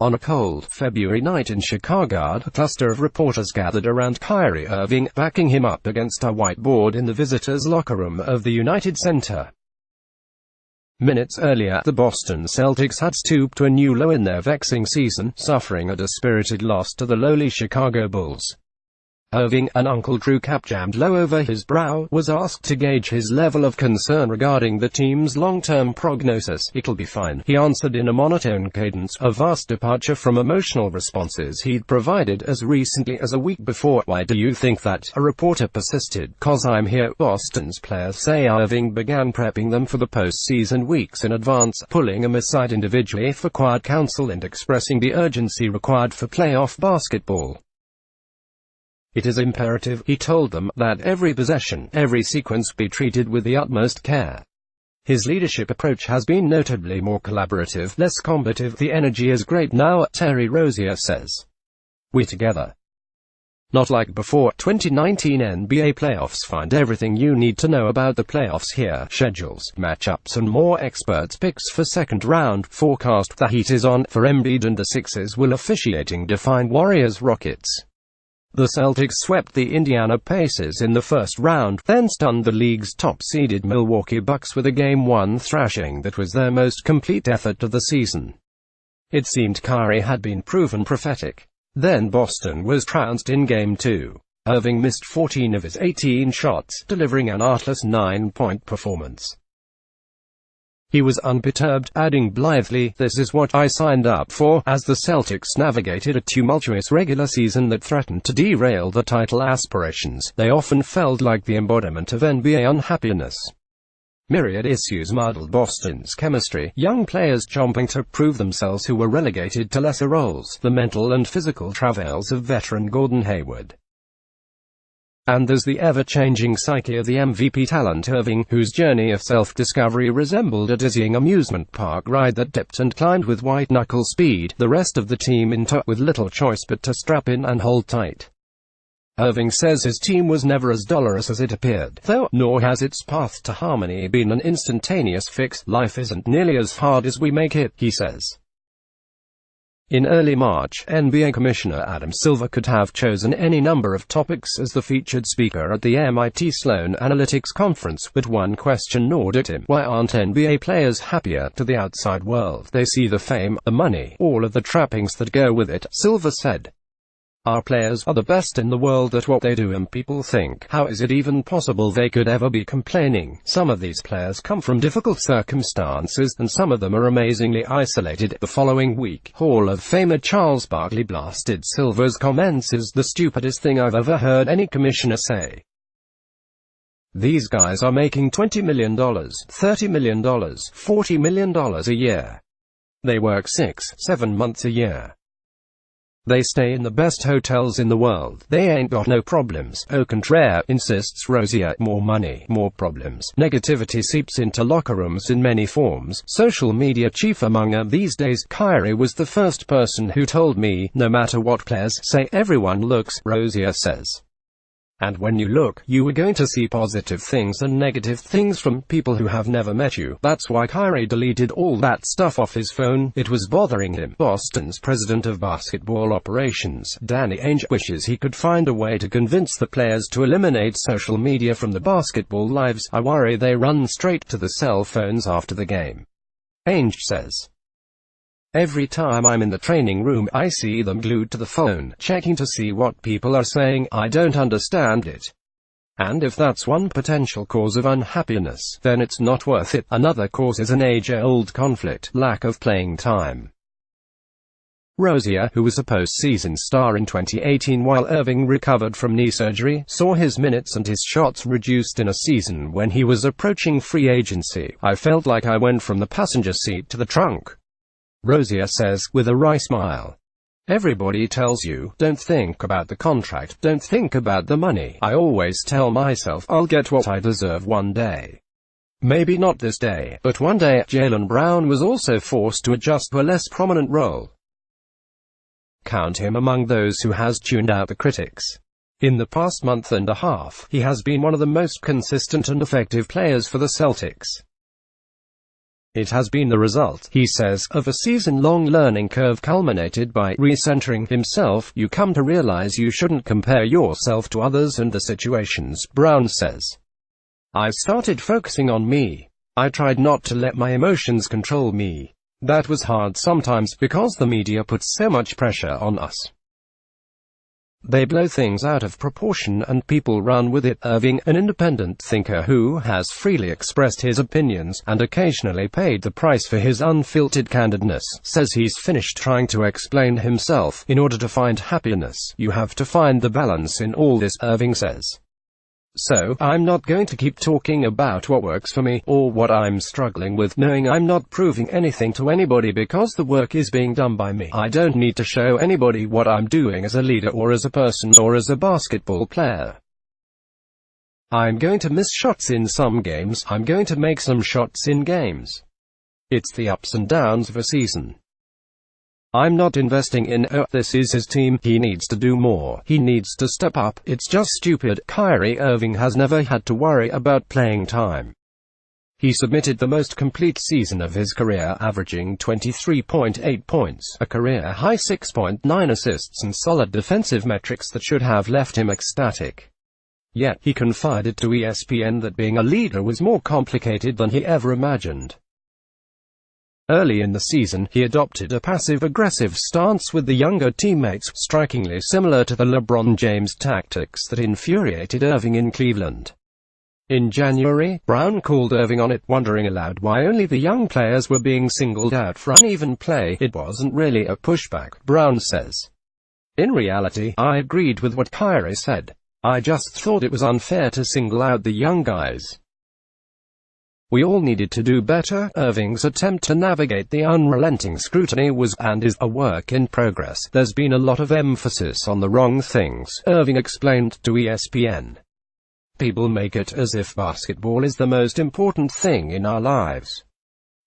On a cold February night in Chicago, a cluster of reporters gathered around Kyrie Irving, backing him up against a whiteboard in the visitors' locker room of the United Center. Minutes earlier, the Boston Celtics had stooped to a new low in their vexing season, suffering a dispirited loss to the lowly Chicago Bulls. Irving, an Uncle Drew cap jammed low over his brow, was asked to gauge his level of concern regarding the team's long-term prognosis. "It'll be fine," he answered in a monotone cadence, a vast departure from emotional responses he'd provided as recently as a week before. "Why do you think that?" a reporter persisted. "'Cause I'm here." Boston's players say Irving began prepping them for the postseason weeks in advance, pulling them aside individually for quiet counsel and expressing the urgency required for playoff basketball. "It is imperative," he told them, "that every possession, every sequence be treated with the utmost care." His leadership approach has been notably more collaborative, less combative. "The energy is great now," Terry Rozier says. "We're together. Not like before." 2019 NBA playoffs. Find everything you need to know about the playoffs here. Schedules, matchups and more. Experts' picks for second round. Forecast. The heat is on for Embiid and the Sixers will officiating define Warriors Rockets. The Celtics swept the Indiana Pacers in the first round, then stunned the league's top-seeded Milwaukee Bucks with a Game 1 thrashing that was their most complete effort of the season. It seemed Kyrie had been proven prophetic. Then Boston was trounced in Game 2. Irving missed 14 of his 18 shots, delivering an artless 9-point performance. He was unperturbed, adding blithely, "This is what I signed up for." As the Celtics navigated a tumultuous regular season that threatened to derail the title aspirations, they often felt like the embodiment of NBA unhappiness. Myriad issues muddled Boston's chemistry, young players chomping to prove themselves who were relegated to lesser roles, the mental and physical travails of veteran Gordon Hayward. And there's the ever-changing psyche of the MVP talent Irving, whose journey of self-discovery resembled a dizzying amusement park ride that dipped and climbed with white-knuckle speed, the rest of the team in tow with little choice but to strap in and hold tight. Irving says his team was never as dolorous as it appeared, though, nor has its path to harmony been an instantaneous fix. "Life isn't nearly as hard as we make it," he says. In early March, NBA Commissioner Adam Silver could have chosen any number of topics as the featured speaker at the MIT Sloan Analytics Conference, but one question gnawed at him: why aren't NBA players happier? To the outside world, they see the fame, the money, all of the trappings that go with it, Silver said. "Our players are the best in the world at what they do, and people think, how is it even possible they could ever be complaining? Some of these players come from difficult circumstances, and some of them are amazingly isolated." The following week, Hall of Famer Charles Barkley blasted Silver's comments as the stupidest thing I've ever heard any commissioner say. "These guys are making $20 million, $30 million, $40 million a year. They work 6-7 months a year. They stay in the best hotels in the world. They ain't got no problems. Au contraire," insists Rozier. "More money, more problems." Negativity seeps into locker rooms in many forms, social media chief among them these days. "Kyrie was the first person who told me, no matter what players say, everyone looks," Rozier says. "And when you look, you are going to see positive things and negative things from people who have never met you. That's why Kyrie deleted all that stuff off his phone. It was bothering him." Boston's president of basketball operations, Danny Ainge, wishes he could find a way to convince the players to eliminate social media from the basketball lives. "I worry they run straight to the cell phones after the game," Ainge says. "Every time I'm in the training room, I see them glued to the phone, checking to see what people are saying. I don't understand it. And if that's one potential cause of unhappiness, then it's not worth it." Another cause is an age-old conflict: lack of playing time. Rozier, who was a postseason star in 2018 while Irving recovered from knee surgery, saw his minutes and his shots reduced in a season when he was approaching free agency. "I felt like I went from the passenger seat to the trunk," Rozier says, with a wry smile. "Everybody tells you, don't think about the contract, don't think about the money. I always tell myself, I'll get what I deserve one day. Maybe not this day, but one day." Jaylen Brown was also forced to adjust to a less prominent role. Count him among those who has tuned out the critics. In the past month and a half, he has been one of the most consistent and effective players for the Celtics. It has been the result, he says, of a season-long learning curve culminated by recentering himself. You come to realize you shouldn't compare yourself to others and the situations, Brown says. I started focusing on me. I tried not to let my emotions control me. That was hard sometimes because the media puts so much pressure on us. They blow things out of proportion and people run with it. Irving, an independent thinker who has freely expressed his opinions, and occasionally paid the price for his unfiltered candidness, says he's finished trying to explain himself. In order to find happiness, you have to find the balance in all this, Irving says. So, I'm not going to keep talking about what works for me, or what I'm struggling with, knowing I'm not proving anything to anybody because the work is being done by me. I don't need to show anybody what I'm doing as a leader or as a person or as a basketball player. I'm going to miss shots in some games, I'm going to make some shots in games. It's the ups and downs of a season. I'm not investing in, oh, this is his team, he needs to do more, he needs to step up, it's just stupid. Kyrie Irving has never had to worry about playing time. He submitted the most complete season of his career, averaging 23.8 points, a career-high 6.9 assists and solid defensive metrics that should have left him ecstatic. Yet, he confided to ESPN that being a leader was more complicated than he ever imagined. Early in the season, he adopted a passive-aggressive stance with the younger teammates, strikingly similar to the LeBron James tactics that infuriated Irving in Cleveland. In January, Brown called Irving on it, wondering aloud why only the young players were being singled out for uneven play. It wasn't really a pushback, Brown says. In reality, I agreed with what Kyrie said. I just thought it was unfair to single out the young guys. We all needed to do better. Irving's attempt to navigate the unrelenting scrutiny was, and is, a work in progress. There's been a lot of emphasis on the wrong things, Irving explained to ESPN. People make it as if basketball is the most important thing in our lives.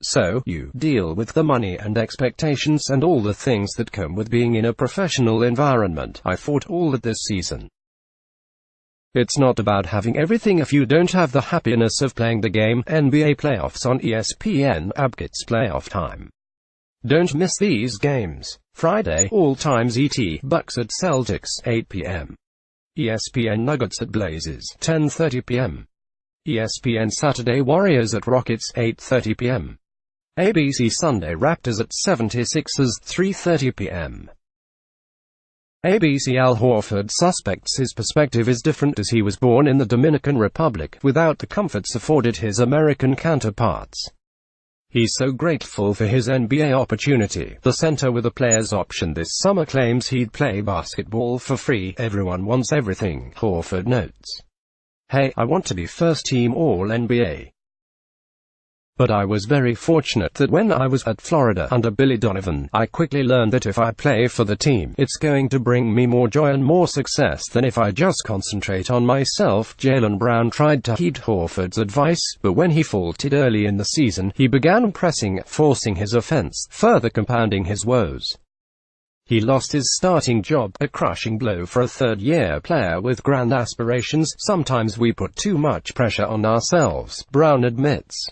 So, you deal with the money and expectations and all the things that come with being in a professional environment. I fought all that this season. It's not about having everything if you don't have the happiness of playing the game. NBA playoffs on ESPN. Abgets playoff time. Don't miss these games. Friday, all times ET, Bucks at Celtics, 8 p.m. ESPN Nuggets at Blazers, 10:30 p.m. ESPN Saturday Warriors at Rockets, 8:30 p.m. ABC Sunday Raptors at 76ers, 3:30 p.m. ABC Al Horford suspects his perspective is different as he was born in the Dominican Republic, without the comforts afforded his American counterparts. He's so grateful for his NBA opportunity. The center with a player's option this summer claims he'd play basketball for free. Everyone wants everything, Horford notes. Hey, I want to be first team All-NBA. But I was very fortunate that when I was at Florida under Billy Donovan, I quickly learned that if I play for the team, it's going to bring me more joy and more success than if I just concentrate on myself. Jaylen Brown tried to heed Horford's advice, but when he faltered early in the season, he began pressing, forcing his offense, further compounding his woes. He lost his starting job, a crushing blow for a third-year player with grand aspirations. Sometimes we put too much pressure on ourselves, Brown admits.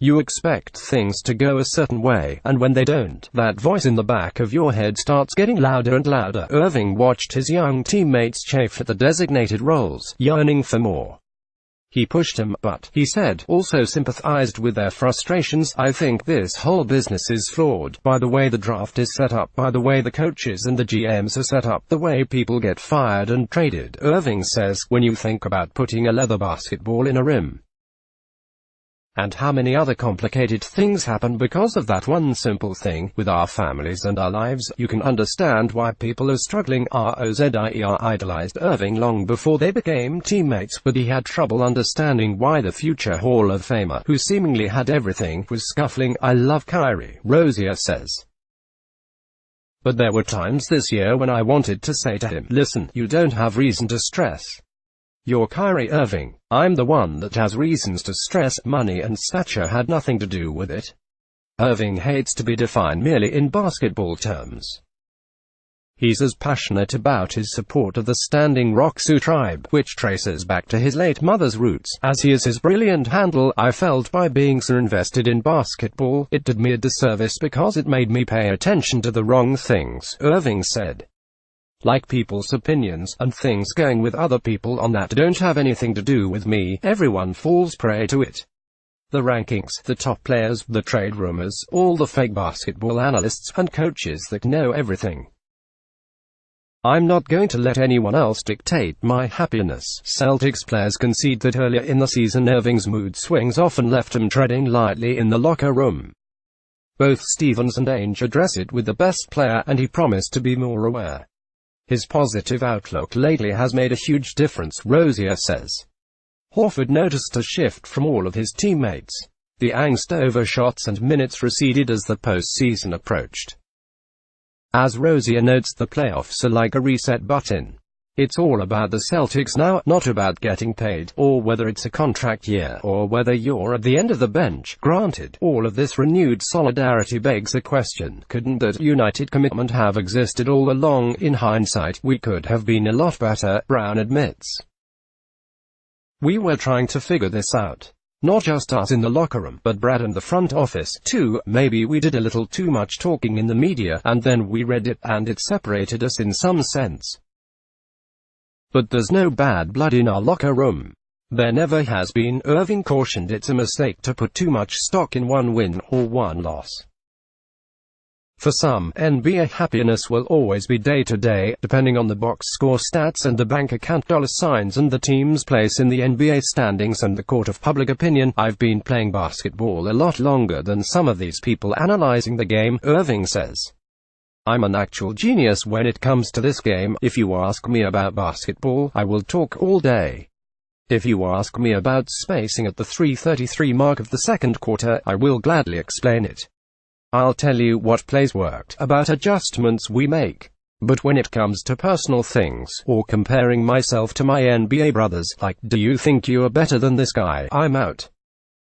You expect things to go a certain way, and when they don't, that voice in the back of your head starts getting louder and louder. Irving watched his young teammates chafe at the designated roles, yearning for more. He pushed them, but, he said, also sympathized with their frustrations. I think this whole business is flawed, by the way the draft is set up, by the way the coaches and the GMs are set up, the way people get fired and traded. Irving says, when you think about putting a leather basketball in a rim, and how many other complicated things happen because of that one simple thing, with our families and our lives, you can understand why people are struggling. Rozier idolized Irving long before they became teammates, but he had trouble understanding why the future Hall of Famer, who seemingly had everything, was scuffling. I love Kyrie, Rozier says. But there were times this year when I wanted to say to him, listen, you don't have reason to stress. You're Kyrie Irving. I'm the one that has reasons to stress. Money and stature had nothing to do with it. Irving hates to be defined merely in basketball terms. He's as passionate about his support of the Standing Rock Sioux tribe, which traces back to his late mother's roots, as he is his brilliant handle. I felt by being so invested in basketball, it did me a disservice because it made me pay attention to the wrong things, Irving said. Like people's opinions, and things going with other people on that don't have anything to do with me, everyone falls prey to it. The rankings, the top players, the trade rumors, all the fake basketball analysts and coaches that know everything. I'm not going to let anyone else dictate my happiness. Celtics players concede that earlier in the season Irving's mood swings often left him treading lightly in the locker room. Both Stevens and Ainge address it with the best player, and he promised to be more aware. His positive outlook lately has made a huge difference, Rozier says. Horford noticed a shift from all of his teammates. The angst over shots and minutes receded as the postseason approached. As Rozier notes, the playoffs are like a reset button. It's all about the Celtics now, not about getting paid, or whether it's a contract year, or whether you're at the end of the bench. Granted, all of this renewed solidarity begs a question. Couldn't that united commitment have existed all along? In hindsight, we could have been a lot better, Brown admits. We were trying to figure this out. Not just us in the locker room, but Brad and the front office, too. Maybe we did a little too much talking in the media, and then we read it, and it separated us in some sense. But there's no bad blood in our locker room. There never has been. Irving cautioned it's a mistake to put too much stock in one win, or one loss. For some, NBA happiness will always be day-to-day, depending on the box score stats and the bank account dollar signs and the team's place in the NBA standings and the court of public opinion. I've been playing basketball a lot longer than some of these people analyzing the game, Irving says. I'm an actual genius when it comes to this game. If you ask me about basketball, I will talk all day. If you ask me about spacing at the 3:33 mark of the second quarter, I will gladly explain it. I'll tell you what plays worked, about adjustments we make. But when it comes to personal things, or comparing myself to my NBA brothers, like, do you think you are better than this guy, I'm out.